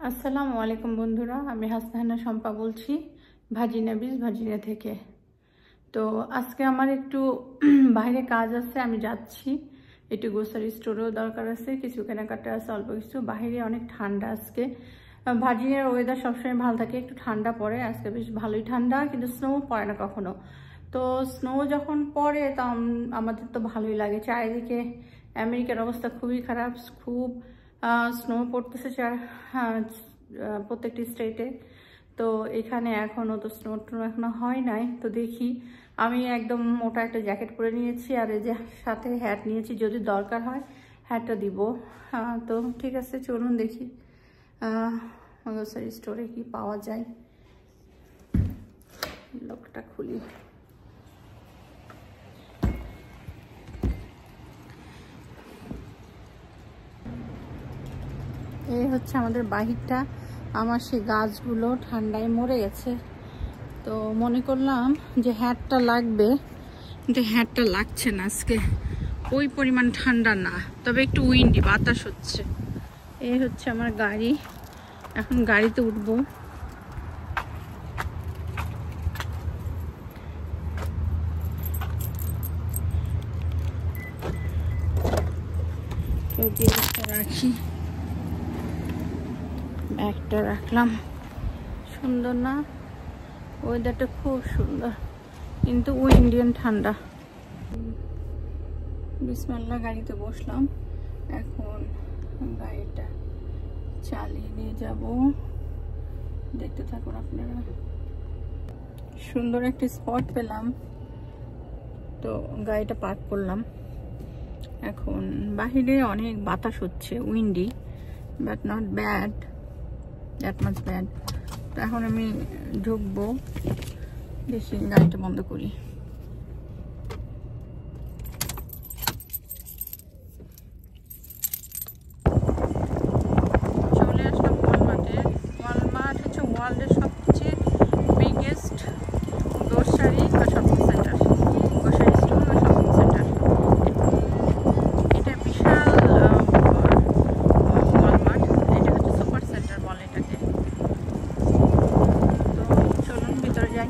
আসসালামু আলাইকুম বন্ধুরা, আমি হাসনাহানা শম্পা বলছি ভাজিনা থেকে। তো আজকে আমার একটু বাইরে কাজ আছে, আমি যাচ্ছি। একটু গ্রোসারি স্টোরেও দরকার আছে, কিছু কেনাকাটা আছে, অল্প কিছু। বাইরে অনেক ঠান্ডা আজকে। ভার্জিনিয়ার ওয়েদার সবসময় ভালো থাকে, একটু ঠান্ডা পড়ে। আজকে বেশ ভালোই ঠান্ডা, কিন্তু স্নো পড়ে না কখনো। তো স্নো যখন পড়ে তখন আমাদের তো ভালোই লাগে। চারিদিকে আমেরিকার অবস্থা খুবই খারাপ, খুব স্নো পড়তেছে প্রত্যেকটি স্টেটে। তো এখানে এখনও তো স্নো এখনো হয় নাই। তো দেখি, আমি একদম মোটা একটা জ্যাকেট পরে নিয়েছি, আর এই যে সাথে হ্যাট নিয়েছি, যদি দরকার হয় হ্যাটটা দিব। তো ঠিক আছে, চলুন দেখি গ্রোসারি স্টোরে কি পাওয়া যায়। লকটা খুলি। এই হচ্ছে আমাদের বাহিরটা। আমার সেই গাছগুলো ঠান্ডায় মরে গেছে, তো মনে করলাম যে হ্যাটটা লাগবে, কিন্তু হ্যাটটা লাগছে না আজকে। ওই পরিমাণ ঠান্ডা না, তবে একটু উইন্ডি, বাতাস হচ্ছে। এই হচ্ছে আমার গাড়ি, এখন গাড়িতে উঠবো। রাখি, ব্যাগটা রাখলাম। সুন্দর না ওয়েদারটা? খুব সুন্দর, কিন্তু ইন্ডিয়ান ঠান্ডা। বিসমিল্লাহ, গাড়িতে বসলাম। এখন গাড়িটা চালিয়ে নিয়ে যাব, দেখতে থাকুন আপনারা। সুন্দর একটি স্পট পেলাম, তো গাড়িটা পার্ক করলাম। এখন বাহিরে অনেক বাতাস হচ্ছে, Windy, but not bad, that much bad. তো এখন আমি ঢুকবো, দেখি গাড়িটা বন্ধ করি। চলে আসলাম ওয়ালমার্টে। ওয়ালমার্ট হচ্ছে ওয়ার্ল্ডের সবচেয়ে বিগেস্ট গ্রোসারি বা শপিং সেন্টার, গ্রোসারি স্টোর বা শপিং সেন্টার। এটা বিশাল ওয়ালমার্ট, এটা হচ্ছে সুপার সেন্টার বলে এটাকে। তো চলুন ভিতরে যাই,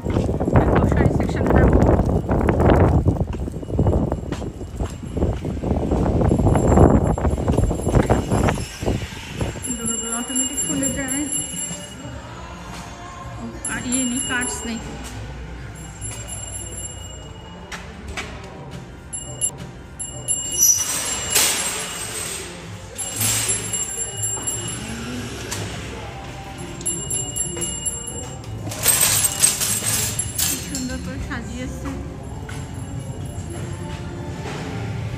গ্রোসারি সেকশন যাবো। ডোরগুলো অটোমেটিক খুলে যায়, আর নেই, কার্ডস নেই। সুন্দর করে সাজিয়েছে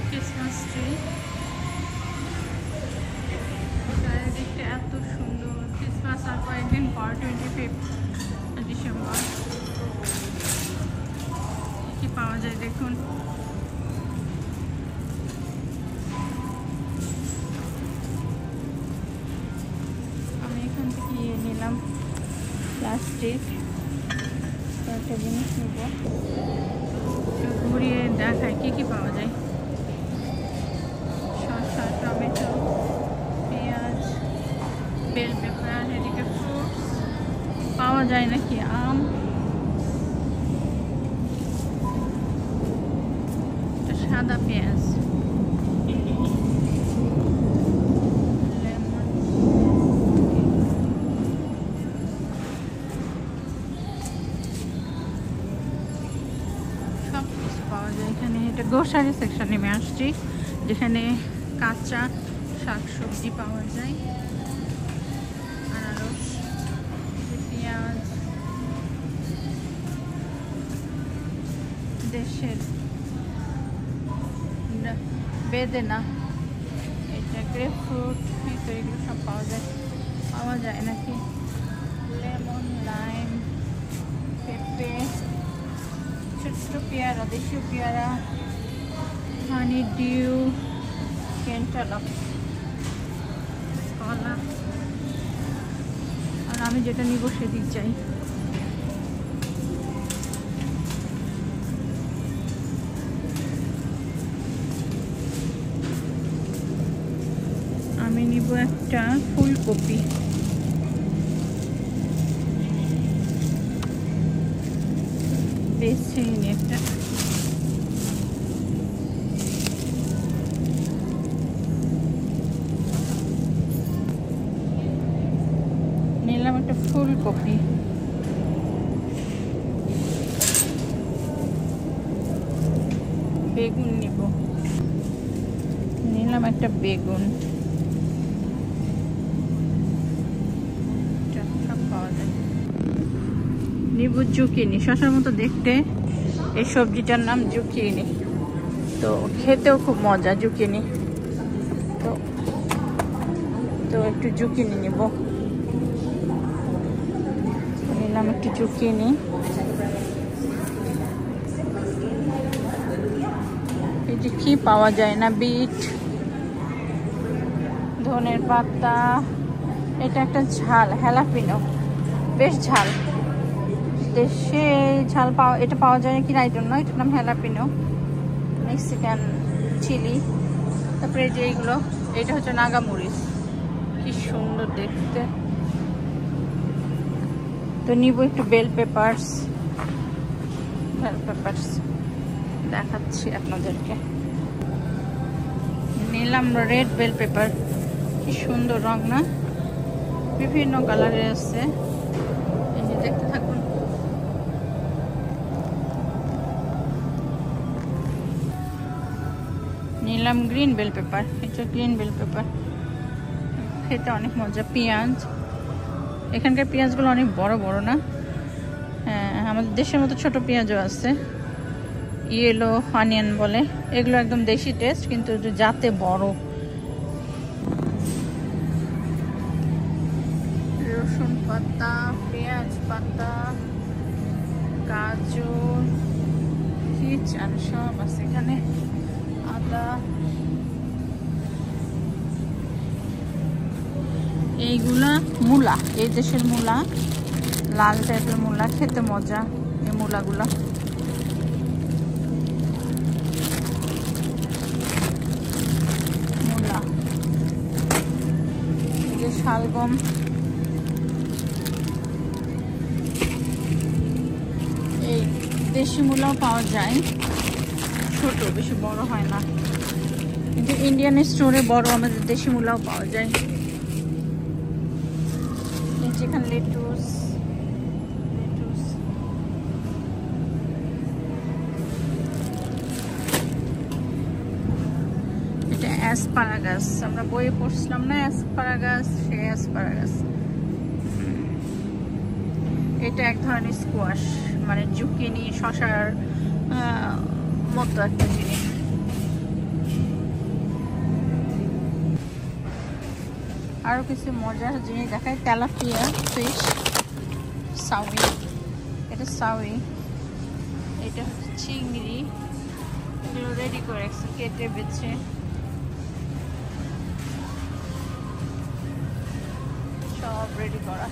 ক্রিসমাস ট্রি, চারিদিকটা এত সুন্দর। ক্রিসমাস আর কয়েকদিন পর, 25 ডিসেম্বর। কি পাওয়া যায় দেখুন। আমি এখান থেকে নিলাম প্লাস্টিক, একটা জিনিস নেব, ঘুরিয়ে দেখায় কি কি পাওয়া যায়। শসা, টমেটো, পেঁয়াজ, বেল পেপার, এদিকে ফ্রুটস পাওয়া যায় নাকি, আম, সাদা পেঁয়াজ, লেমন, সব কিছু পাওয়া যায় এখানে। এটা গ্রোসারি সেকশন নেমে আসছি, যেখানে কাঁচা শাকসবজি পাওয়া যায়, আনারস, পেঁয়াজ, দেশের বেদেনা, এটা গ্রেপ ফ্রুট, এগুলো সব পাওয়া যায় নাকি, লেমন, লাইম, পেঁপে, ছোট্ট পেয়ারা, দেশীয় পেয়ারা, হানি ডিউ, ক্যান্টালপ, কলা। আর আমি যেটা নিব সেদিক চাই। আমি নিব একটা ফুলকপি, দেশ চিনি একটা। নিলাম একটা ফুলকপি। বেগুন নিব, নিলাম একটা বেগুন। পাওয়া যায়। নিব জুকিনি, শসার মতো দেখতে। এই সবজিটার নাম জুকিনি, তো খেতেও খুব মজা জুকিনি। তো একটু জুকিনি নিব, নিলাম একটু জুকিনি। এই যে কি পাওয়া যায় না, বিট, ধনের পাতা। এটা একটা ঝাল, হ্যালাপিনো, বেশ ঝাল। দেশে ঝাল এটা পাওয়া যায় কিনা আই ডোন্ট নো। এটার নাম হ্যালাপিনো, মেক্সিকান চিলি। তারপরে এই যে এইগুলো, এটা হচ্ছে নাগামরিচ, কি সুন্দর দেখতে। তো নিব একটু বেল পেপারস। দেখাচ্ছি আপনাদেরকে। নিলাম রেড বেল পেপার, কি সুন্দর রং না, বিভিন্ন কালারের আছে। এই যে দেখতে থাকুন। নিলাম গ্রিন বেল পেপার, এটা গ্রিন বেল পেপার, খেতে অনেক মজা। পেঁয়াজ, এখানকার পেঁয়াজগুলো অনেক বড় বড় না, হ্যাঁ আমাদের দেশের মতো ছোট পেঁয়াজও আছে, ইয়েলো অনিয়ন বলে। এগুলো একদম দেশি টেস্ট, কিন্তু যাতে বড়। রসুন পাতা, পেঁয়াজ পাতা, গাজর, কি চান সব আছে এখানে, আদা। এইগুলা মূলা, এই দেশের মূলা, লাল টাইপের মূলা, খেতে মজা এই মূলাগুলা। মূলা, এই যে শালগম। এই দেশি মূলাও পাওয়া যায়, ছোট, বেশি বড় হয় না, কিন্তু ইন্ডিয়ান স্টোরে বড় আমাদের দেশি মূলাও পাওয়া যায়। যেখানে লেটুস, এটা অ্যাসপারাগাস, আমরা বইয়ে পড়ছিলাম না অ্যাসপারাগাস, সেই অ্যাসপারাগাস। এটা এক ধরনের স্কোয়াশ, মানে জুকিনি, শসার মতো একটা জিনিস। আরো কিছু মজার জিনিস দেখায়, তেলাপিয়া ফিশ, সাউই, এটা সাউই, এটা হচ্ছে চিংড়ি। এগুলো রেডি করে রাখছে, কেটে বেছে। সব রেডি করা।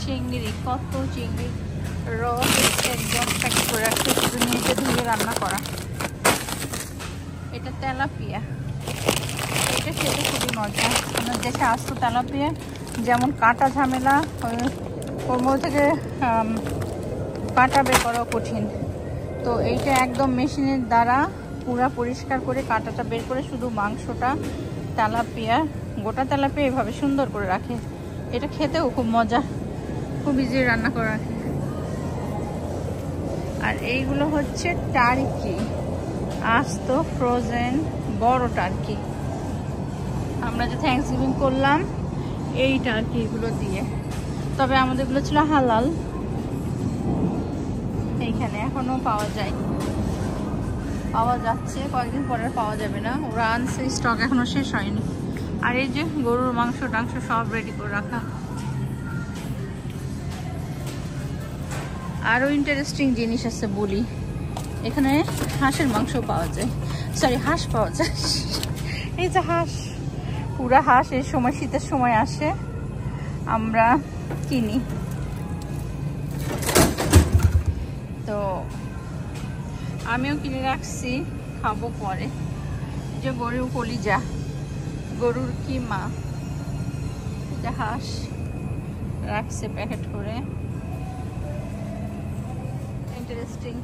চিংড়ি, কত চিংড়ি রস একদম প্যাক করে রাখছে, শুধু নিচে ধুয়ে রান্না করা। এটা তেলাপিয়া, এটা খেতে খুবই মজা। আমাদের দেশে আসতো তেলাপিয়া, যেমন কাটা ঝামেলা, ওর মধ্যে থেকে কাটা বের করা কঠিন। তো এইটা একদম মেশিনের দ্বারা পুরা পরিষ্কার করে কাঁটাটা বের করে শুধু মাংসটা, তেলাপিয়া, গোটা তেলাপিয়া এভাবে সুন্দর করে রাখে। এটা খেতেও খুব মজা, খুব ইজি রান্না করা। আর এইগুলো হচ্ছে টার্কি, আস্ত ফ্রোজেন বড় টার্কি। আমরা যে থ্যাঙ্কসগিভিং করলাম এই টার্কিগুলো দিয়ে, তবে আমাদেরগুলো ছিল হালাল। এইখানে এখনো পাওয়া যায়, পাওয়া যাচ্ছে, কয়েকদিন পরে পাওয়া যাবে না, ওরা আনছে, স্টক এখনো শেষ হয়নি। আর এই যে গরুর মাংস টাংস সব রেডি করে রাখা। আরো ইন্টারেস্টিং জিনিস আছে বলি, এখানে হাঁসের মাংস পাওয়া যায়, সরি হাঁস পাওয়া যায়। এই যে হাঁস, পুরা হাঁস এই সময় শীতের সময় আসে, আমরা কিনি। তো আমিও কিনে রাখছি, খাবো পরে। যে গরুর কলিজা, গরুর কিমা, এটা হাঁস, রাখছে প্যাকেট করে, ইন্টারেস্টিং।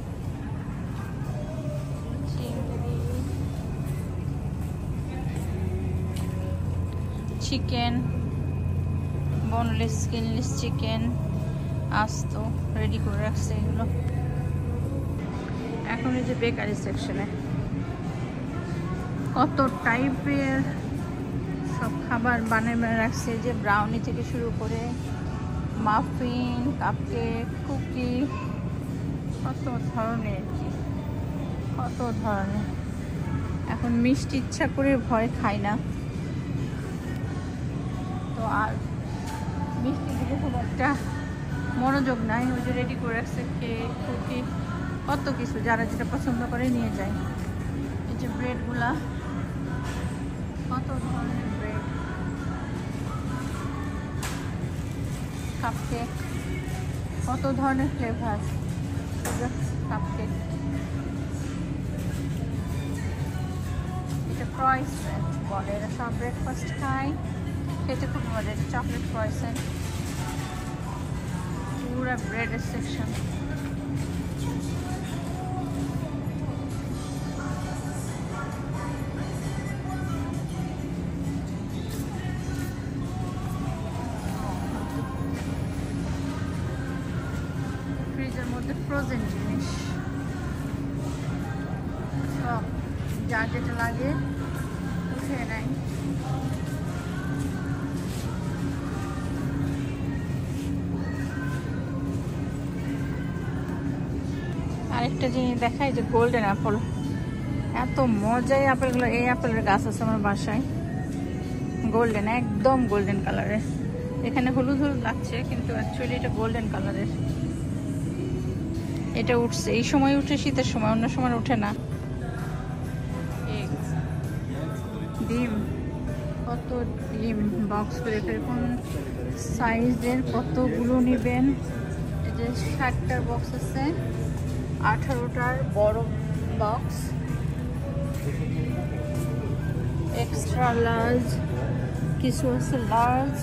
চিকেন, বোনলেস স্কিনলেস চিকেন আস্ত রেডি করে রাখছে এগুলো। এখন এই যে বেকারি সেকশনে কত টাইপের সব খাবার বানিয়ে রাখছে, যে ব্রাউনি থেকে শুরু করে মাফিন, কাপকেক, কুকি, কত ধরনের কত ধরনের। এখন মিষ্টি ইচ্ছা করে ভয় খাই না তো, আর মিষ্টি দিকে খুব একটা মনোযোগ নাই। ওই যে রেডি করে রাখছে কেক, কুকি, কত কিছু, যারা যেটা পছন্দ করে নিয়ে যায়। এই যে ব্রেডগুলা, কত ধরনের ব্রেড, কাপকেক, কত ধরনের ফ্লেভার কাপকেক। এটা ক্রয়েসেন্ট বলে, এরা সব ব্রেকফাস্ট খায়, খেতে খুব মজা। চকলেট ক্রয়েসেন্ট, পুরো ব্রেডের সেকশন। ফ্রিজের মধ্যে ফ্রোজেন জিনিস সব, যার যেটা লাগে উঠে নেয়। আরেকটা জিনিস দেখাই, যে গোল্ডেন অ্যাপল, এত মজাই অ্যাপেলগুলো। এই অ্যাপেলের গাছ আছে আমার বাসায়, গোল্ডেন, একদম গোল্ডেন কালারের। এখানে হলুদ হলুদ লাগছে কিন্তু অ্যাকচুয়ালি এটা গোল্ডেন কালারের। এটা উঠছে, এই সময় উঠে শীতের সময়, অন্য সময় উঠে না। ডিম, কত ডিম বক্স করে, কোন সাইজের কতগুলো নেবেন। এই যে 60টার বক্স আছে, 18টার বড় বক্স, এক্সট্রা লার্জ কিছু আছে, লার্জ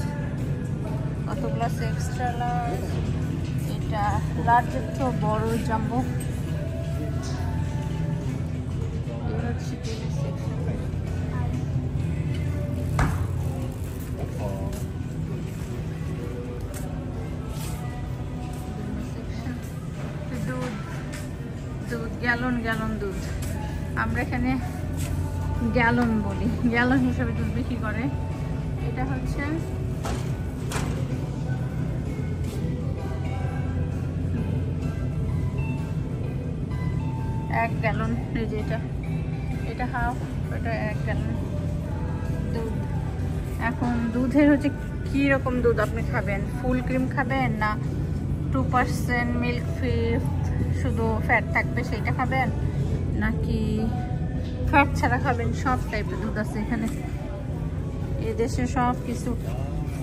কতগুলো আছে, এক্সট্রা লার্জ। এটা লার্জের তো বড় জাম্বো। দুধ, গ্যালন গ্যালন দুধ, আমরা এখানে গ্যালন বলি, গ্যালন হিসাবে দুধ বিক্রি করে। এটা হচ্ছে এক গ্যালন। এই যে এটা হাফ, এটা 1 গ্যালন দুধ। এখন দুধের হচ্ছে কি রকম দুধ আপনি খাবেন, ফুল ক্রিম খাবেন না 2% মিল্ক ফ্রি শুধু ফ্যাট থাকবে সেইটা খাবেন, নাকি ফ্যাট ছাড়া খাবেন। সব টাইপের দুধ আছে এখানে। এদেশে সব কিছু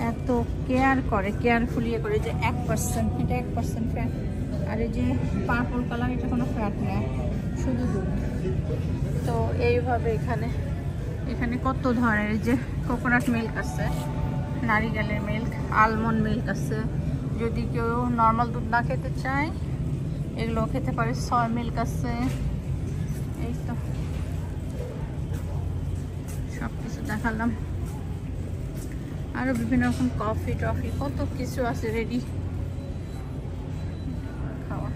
এত কেয়ার করে, কেয়ারফুলি করে, যে 1%, এটা 1% ফ্যাট। আর এই যে পার্পল কালার, এটা কোনো ফ্যাট নেই, শুধু দুধ। তো এইভাবে এখানে কত ধরনের, যে কোকোনাট মিল্ক আছে, নারিকেলের মিল্ক, আলমন্ড মিল্ক আছে। যদি কেউ নর্মাল দুধ না খেতে চায় এগুলো খেতে পারে। সয় মিল্ক আছে। এই তো সব কিছু দেখালাম। আরো বিভিন্ন রকম কফি টফি কত কিছু আছে রেডি খাওয়া,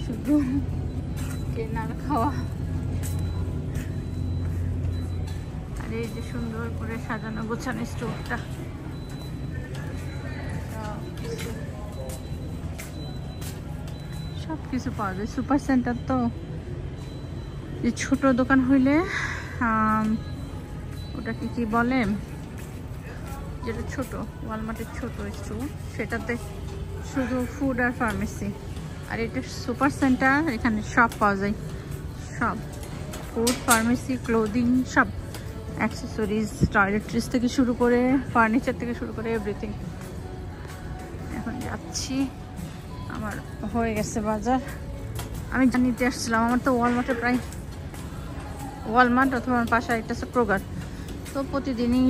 শুধু কেনার খাওয়া। আর এই যে সুন্দর করে সাজানো গোছানো স্টোরটা, সব কিছু পাওয়া যায়। সুপার সেন্টার তো যে ছোট দোকান হইলে ওটাকে কি বলে, যেটা ছোট ওয়ালমার্টের ছোট স্টোর, সেটাতে শুধু ফুড আর ফার্মেসি। আর এটা সুপার সেন্টার, এখানে সব পাওয়া যায়, সব ফুড, ফার্মেসি, ক্লোদিং, সব অ্যাক্সেসরিজ, টয়লেট্রিজ থেকে শুরু করে ফার্নিচার থেকে শুরু করে এভরিথিং। এখন যাচ্ছি, আমার হয়ে গেছে বাজার। আমি নিতে আসছিলাম, আমার তো ওয়ালমার্টে প্রায়, ওয়ালমার্ট অথবা আমার পাশে একটা আছে ক্রোগার, তো প্রতিদিনই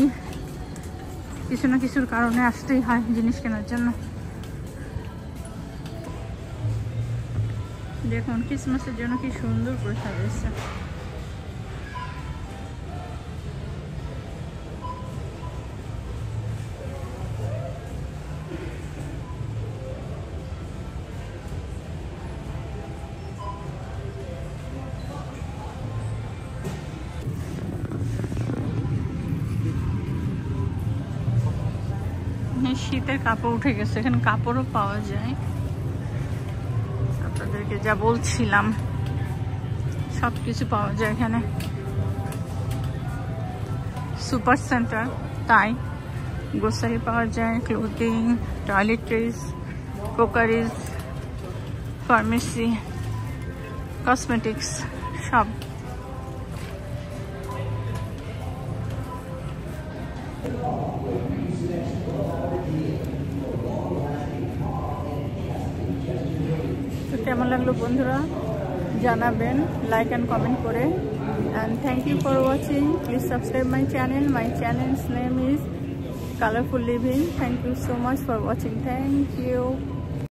কিছু না কিছুর কারণে আসতেই হয় জিনিস কেনার জন্য। দেখুন ক্রিসমাসের জন্য কি সুন্দর করে সাজিয়েছে। শীতের কাপড় উঠে গেছে, এখানে কাপড়ও পাওয়া যায়। আপনাদেরকে যা বলছিলাম সবকিছু পাওয়া যায় এখানে। সুপার সেন্টার, তাই গ্রোসারি পাওয়া যায়, clothing, toiletries, crockeries, pharmacy, cosmetics সব। তো কেমন লাগলো বন্ধুরা জানাবেন লাইক অ্যান্ড কমেন্ট করে। and thank you for watching. Please subscribe my channel. My channel's name is Colorful Living. Thank you so much for watching. Thank you.